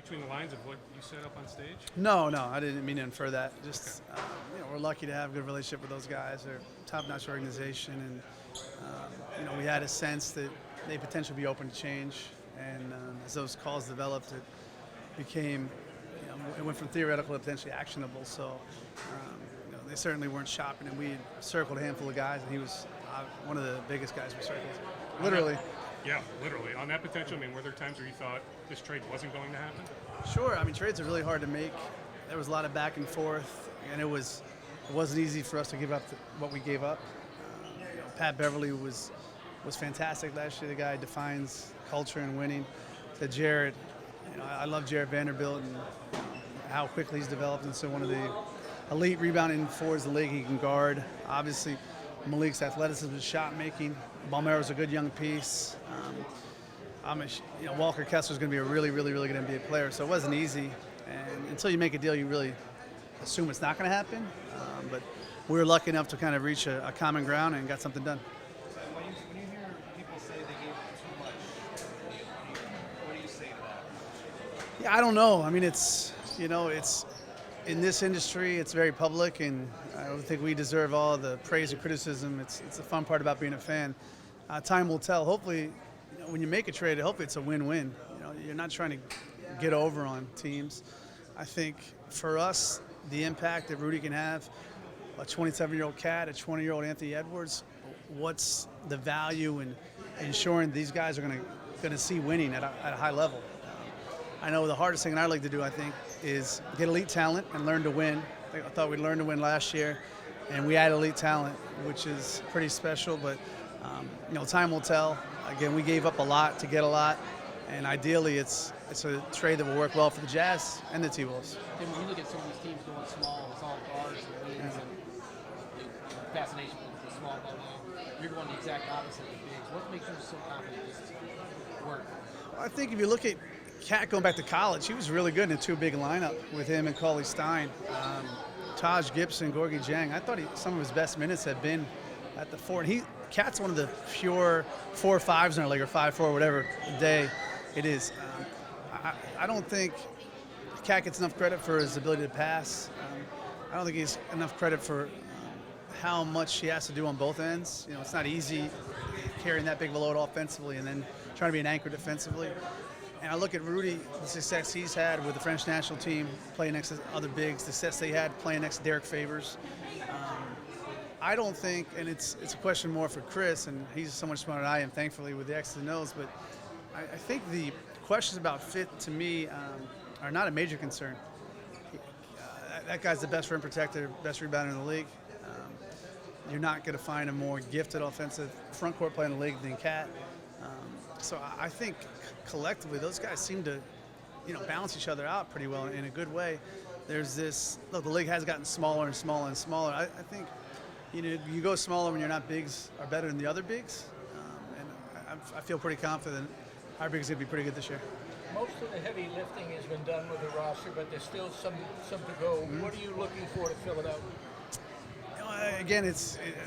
between the lines of what you set up on stage? No, I didn't mean to infer that. Just, we're lucky to have a good relationship with those guys. They're a top-notch organization, and we had a sense that they potentially be open to change. And as those calls developed, it became, it went from theoretical to potentially actionable. So, they certainly weren't shopping, and we had circled a handful of guys, and he was one of the biggest guys we circled. Literally. Yeah, literally. On that potential, were there times where you thought this trade wasn't going to happen? Sure. Trades are really hard to make. There was a lot of back and forth, and it wasn't easy for us to give up what we gave up. Pat Beverly was fantastic last year. The guy defines culture and winning. To Jared, I love Jared Vanderbilt and how quickly he's developed into one of the elite rebounding forwards in the league. He can guard. Obviously, Malik's athleticism and shot making. Balmero's a good young piece. Walker Kessler's going to be a really, really, really good NBA player. So it wasn't easy. And until you make a deal, you really assume it's not going to happen. But we were lucky enough to kind of reach a common ground and got something done. When you hear people say they gave too much, what do you say to that? Yeah, I don't know. It's in this industry, it's very public, and I don't think we deserve all the praise or criticism. It's the fun part about being a fan. Time will tell. Hopefully, when you make a trade, hopefully it's a win-win. You're not trying to get over on teams. I think for us, the impact that Rudy can have, a 27-year-old Cat, a 20-year-old Anthony Edwards, what's the value in ensuring these guys are going to see winning at a high level? I know the hardest thing I'd like to do, I think, is get elite talent and learn to win. I thought we learned to win last year, and we had elite talent, which is pretty special. But time will tell. Again, we gave up a lot to get a lot, and ideally, it's a trade that will work well for the Jazz and the T-Wolves. Tim, when you look at some of these teams going small, it's all guards and wings and fascination with the small ball now. You're going the exact opposite of the bigs. What makes you so confident this work? I think if you look at Cat going back to college, he was really good in a two-big lineup with him and Cauley Stein. Taj Gibson, Gorgie Jang, I thought some of his best minutes had been at the four. And Cat's one of the pure 4-5s in our league, or 5-4, whatever day it is. I don't think Cat gets enough credit for his ability to pass. I don't think he's enough credit for how much he has to do on both ends. It's not easy carrying that big of a load offensively and then trying to be an anchor defensively. And I look at Rudy, the success he's had with the French national team, playing next to other bigs, the success they had playing next to Derek Favors. I don't think, and it's a question more for Chris, and he's so much smarter than I am, thankfully, with the X's and O's, but I think the questions about fit, to me, are not a major concern. That guy's the best rim protector, best rebounder in the league. You're not going to find a more gifted offensive front court player in the league than Cat. So I think collectively those guys seem to, balance each other out pretty well in a good way. There's this, look, the league has gotten smaller and smaller and smaller. I think, you go smaller when you're not bigs are better than the other bigs. And I feel pretty confident our bigs are going to be pretty good this year. Most of the heavy lifting has been done with the roster, but there's still some to go. Mm-hmm. What are you looking for to fill it out? Again, it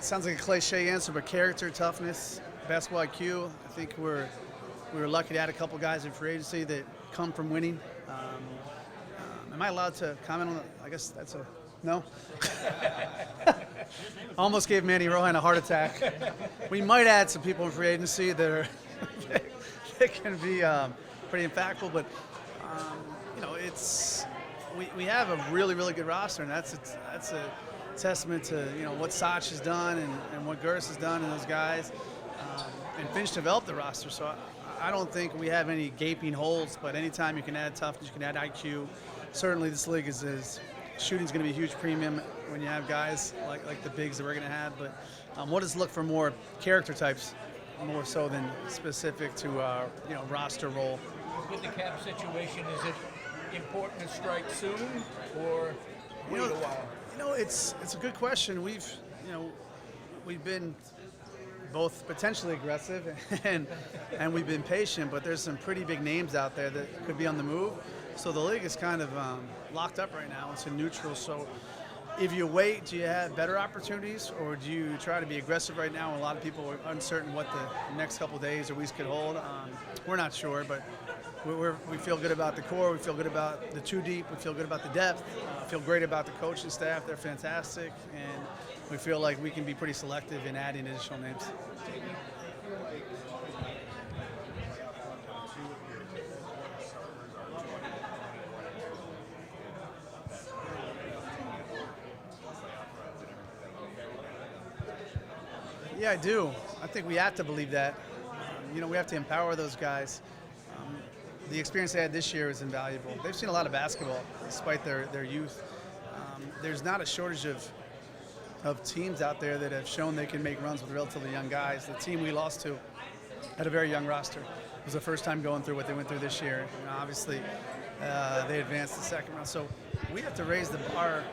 sounds like a cliche answer, but character, toughness, basketball IQ. I think we were lucky to add a couple guys in free agency that come from winning. Am I allowed to comment on that? I guess that's a no. Almost gave Manny Rohan a heart attack. We might add some people in free agency that are that can be pretty impactful, but we have a really, really good roster, and that's a testament to what Sach has done and what Gertis has done and those guys, and Finch developed the roster. So I don't think we have any gaping holes, but anytime you can add toughness, you can add IQ. Certainly this league is shooting's going to be a huge premium when you have guys like the bigs that we're going to have, but we'll just look for more character types more so than specific to roster role. With the cap situation, is it important to strike soon or wait a while? It's a good question. We've been both potentially aggressive and we've been patient, but there's some pretty big names out there that could be on the move. So the league is kind of locked up right now. It's in neutral. So if you wait, do you have better opportunities, or do you try to be aggressive right now? A lot of people are uncertain what the next couple of days or weeks could hold. We're not sure, but we feel good about the core. We feel good about the two deep. We feel good about the depth. Feel great about the coaching staff. They're fantastic, and we feel like we can be pretty selective in adding additional names. Yeah, I do. I think we have to believe that. We have to empower those guys. The experience they had this year is invaluable. They've seen a lot of basketball despite their youth. There's not a shortage of teams out there that have shown they can make runs with relatively young guys. The team we lost to had a very young roster. It was the first time going through what they went through this year. Obviously, they advanced the second round. So we have to raise the bar.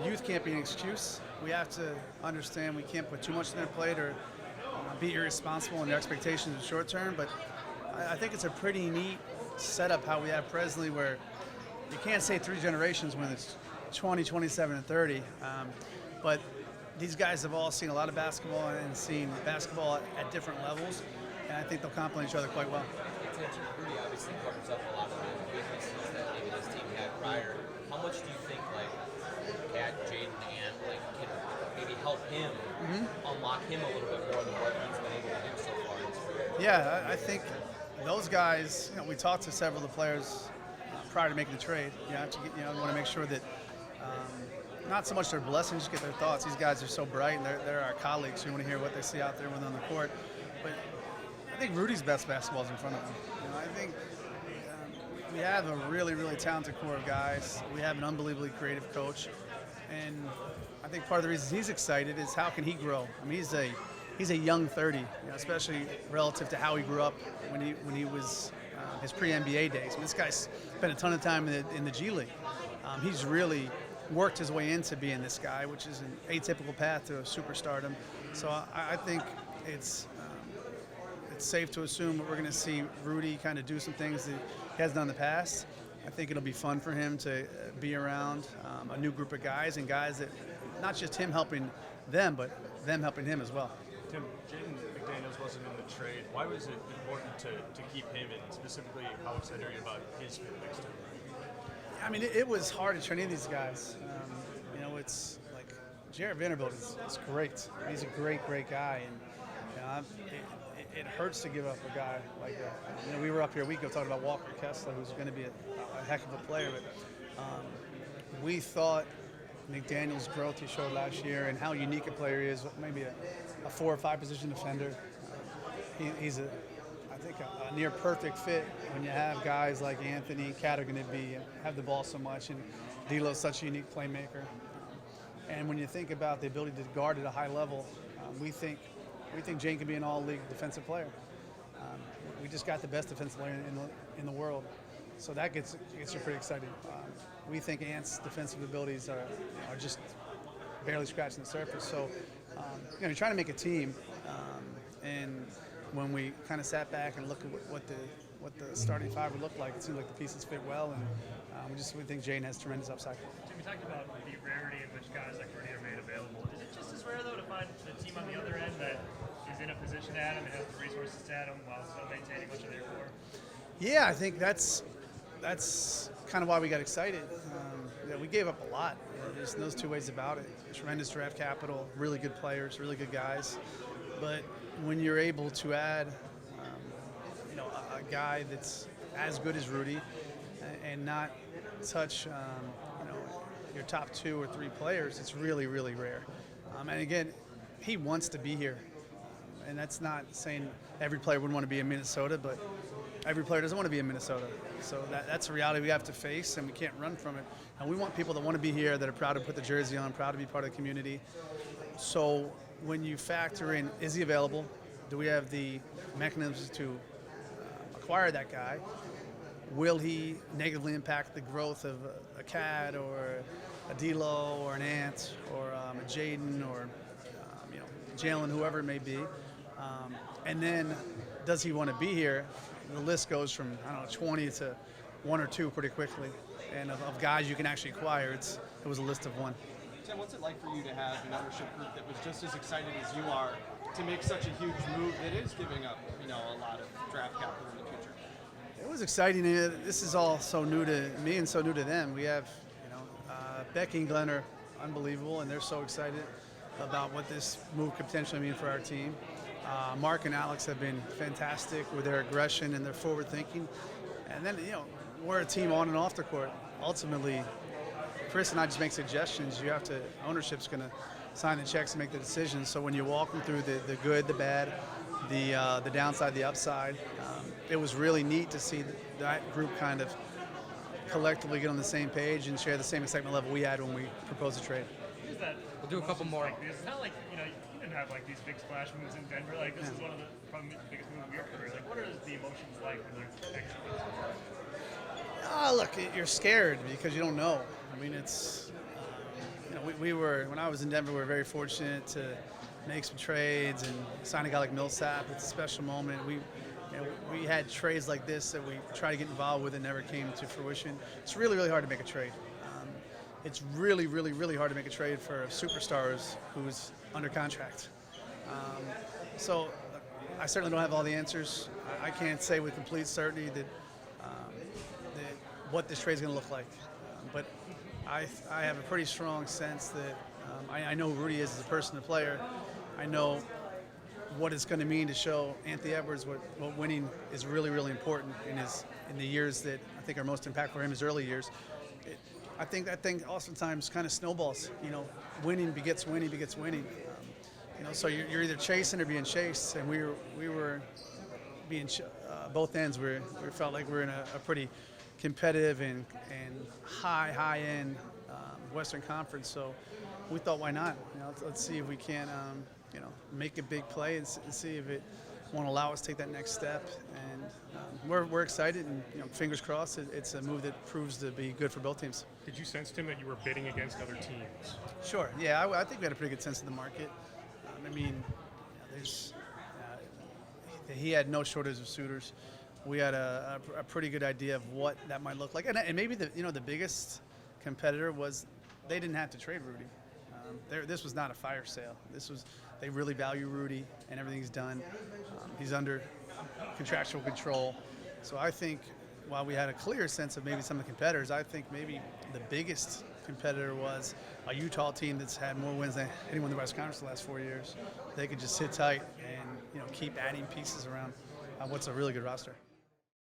Youth can't be an excuse. We have to understand we can't put too much on their plate or be irresponsible in their expectations in the short term. But I think it's a pretty neat setup how we have presently, where you can't say 3 generations when it's 20, 27, and 30. But these guys have all seen a lot of basketball and seen basketball at different levels, and I think they'll complement each other quite well. Rudy obviously covers up a lot of the weaknesses that maybe this team had prior. How much do you think Cat, Jaden, and can maybe help him unlock him a little bit more than what he's been able to do so far in his career? Yeah, I think those guys. We talked to several of the players prior to making the trade. We want to make sure that not so much their blessings, just get their thoughts. These guys are so bright, and they're our colleagues. You want to hear what they see out there when they're on the court. But I think Rudy's best basketball is in front of him. I think we have a really, really talented core of guys. We have an unbelievably creative coach. And I think part of the reason he's excited is how can he grow? I mean, he's a young 30, especially relative to how he grew up when he was his pre-NBA days. I mean, this guy's spent a ton of time in the G League. He's really worked his way into being this guy, which is an atypical path to superstardom. So I think it's safe to assume that we're going to see Rudy kind of do some things that he has done in the past. I think it'll be fun for him to be around a new group of guys, and guys that not just him helping them, but them helping him as well. Tim, Jaden McDaniels wasn't in the trade. Why was it important to keep him, and specifically how excited are you about his fit next to him? I mean, it was hard to train in these guys. It's like Jared Vanderbilt is great. He's a great guy, and it hurts to give up a guy like that. We were up here a week ago talking about Walker Kessler, who's going to be a heck of a player. But we thought McDaniel's growth he showed last year and how unique a player he is, maybe a 4 or 5 position defender. He's I think a near perfect fit when you have guys like Anthony, Cat are going to have the ball so much, and D'Lo's such a unique playmaker. And when you think about the ability to guard at a high level, we think Jane can be an all-league defensive player. We just got the best defensive player in the world, so that gets you pretty excited. We think Ant's defensive abilities are just barely scratching the surface. So you're trying to make a team, and when we kind of sat back and looked at what the starting 5 would look like, it seemed like the pieces fit well, and we think Jane has tremendous upside. Jim, we talked about the rarity in which guys like Rudy are made available. Is it just as rare, though, to find the team on the other end that is in a position to add him and has the resources to add him while still maintaining much of their core? Yeah, I think that's kind of why we got excited. We gave up a lot. There's those 2 ways about it. Tremendous draft capital, really good players, really good guys. But when you're able to add, a guy that's as good as Rudy, and not touch, your top 2 or 3 players, it's really, really rare. And again, he wants to be here, and that's not saying every player would want to be in Minnesota, but every player doesn't want to be in Minnesota. So that's a reality we have to face, and we can't run from it. And we want people that want to be here, that are proud to put the jersey on, proud to be part of the community. So when you factor in, is he available? Do we have the mechanisms to acquire that guy? Will he negatively impact the growth of a Cat or a D'Lo or an Ant or a Jaden or Jalen, whoever it may be? And then does he want to be here? The list goes from 20 to 1 or 2 pretty quickly, and of guys you can actually acquire, it was a list of 1. Tim, what's it like for you to have an ownership group that was just as excited as you are to make such a huge move that is giving up, a lot of draft capital in the future? It was exciting. This is all so new to me and so new to them. We have, Becky and Glenn are unbelievable, and they're so excited about what this move could potentially mean for our team. Mark and Alex have been fantastic with their aggression and their forward thinking. And then, we're a team on and off the court. Ultimately, Chris and I just make suggestions. Ownership's going to sign the checks and make the decisions. So when you walk them through the good, the bad, the downside, the upside, it was really neat to see that group kind of collectively get on the same page and share the same excitement level we had when we proposed a trade. Is that We'll do a couple more. Like, it's not like you didn't have like these big splash moves in Denver. Like this is one of the probably the biggest moves of your career. Like what are the emotions like when you actually? Look, you're scared because you don't know. I mean, it's we were when I was in Denver, we were very fortunate to make some trades and sign a guy like Millsap. It's a special moment. We had trades like this that we tried to get involved with and never came to fruition. It's really, really hard to make a trade. It's really, really, really hard to make a trade for a superstar who's under contract. So I certainly don't have all the answers. I can't say with complete certainty that what this trade is going to look like. But I have a pretty strong sense that I know who Rudy is as a person and player. I know what it's going to mean to show Anthony Edwards what winning is really, really important in the years that I think are most impactful for him, his early years. I think that thing oftentimes kind of snowballs. Winning begets winning begets winning. So you're either chasing or being chased, and we were being both ends. We felt like we were in a pretty competitive and high end Western Conference. So we thought, why not? Let's see if we can make a big play and see if it won't allow us to take that next step. And we're excited, and fingers crossed, it's a move that proves to be good for both teams. Did you sense, Tim, that you were bidding against other teams? Sure. Yeah, I think we had a pretty good sense of the market. He had no shortage of suitors. We had a pretty good idea of what that might look like, and maybe the biggest competitor was they didn't have to trade Rudy. This was not a fire sale. They really value Rudy and everything he's done. He's under contractual control. So I think while we had a clear sense of maybe some of the competitors, I think maybe the biggest competitor was a Utah team that's had more wins than anyone in the West Conference the last 4 years. They could just sit tight and keep adding pieces around what's a really good roster.